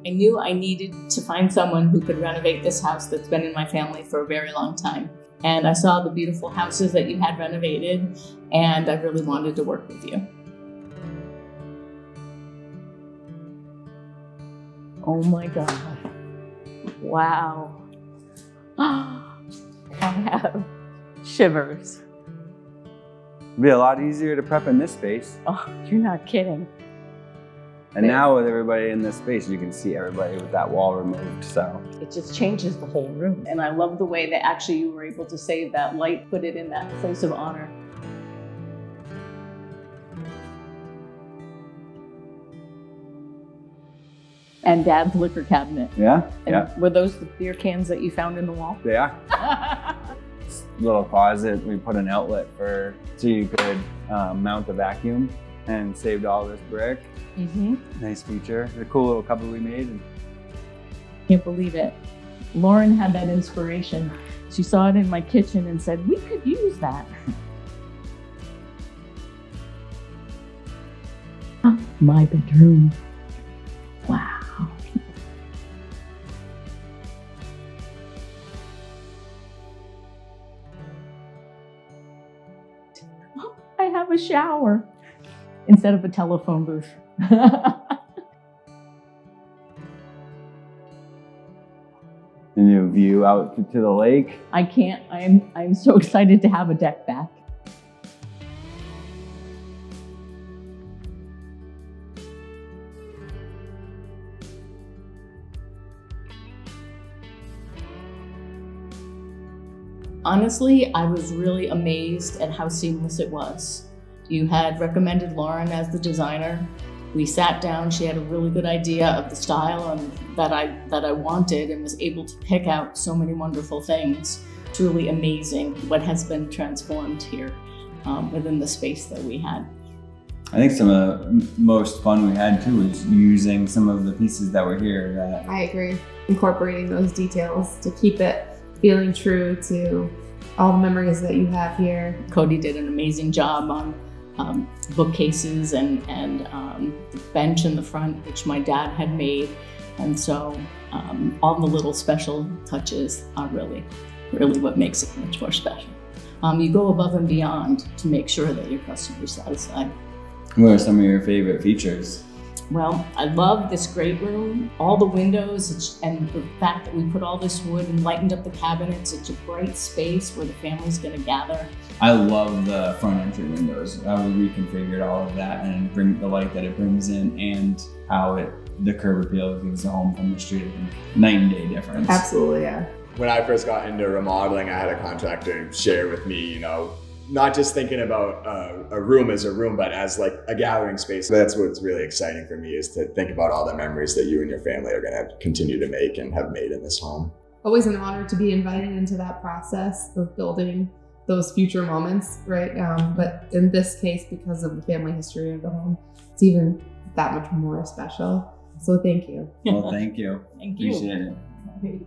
I knew I needed to find someone who could renovate this house that's been in my family for a very long time. And I saw the beautiful houses that you had renovated, and I really wanted to work with you. Oh my God. Wow. I have shivers. It'd be a lot easier to prep in this space. Oh, you're not kidding. And now with everybody in this space, you can see everybody with that wall removed, so. It just changes the whole room. And I love the way that actually you were able to save that light, put it in that place of honor. And Dad's liquor cabinet. Yeah, And yeah. were those the beer cans that you found in the wall? They are. Little closet, we put an outlet so you could mount the vacuum, and saved all this brick. Nice feature. A cool little cupboard we made. Can't believe it. Lauren had that inspiration. She saw it in my kitchen and said, we could use that. My bedroom. Wow. I have a shower instead of a telephone booth. And you view out to the lake. I can't, I'm so excited to have a deck back. Honestly, I was really amazed at how seamless it was. You had recommended Lauren as the designer. We sat down, she had a really good idea of the style and that I wanted, and was able to pick out so many wonderful things. Truly amazing what has been transformed here within the space that we had. I think some of the most fun we had too was using some of the pieces that were here. I agree. Incorporating those details to keep it feeling true to all the memories that you have here. Cody did an amazing job on bookcases and the bench in the front, which my dad had made. And so all the little special touches are really what makes it much more special. You go above and beyond to make sure that your customer's satisfied. What are some of your favorite features? Well, I love this great room, all the windows, and the fact that we put all this wood and lightened up the cabinets. It's a bright space where the family's gonna gather. I love the front entry windows. I reconfigured all of that and bring the light that it brings in, and how the curb appeal gives the home from the street a night and day difference. Absolutely, yeah. When I first got into remodeling, I had a contractor share with me, not just thinking about a room as a room, but as like a gathering space. That's what's really exciting for me, is to think about all the memories that you and your family are gonna continue to make and have made in this home. Always an honor to be invited into that process of building those future moments, right? But in this case, because of the family history of the home, it's even that much more special. So thank you. Well, thank you. Thank you. Appreciate it.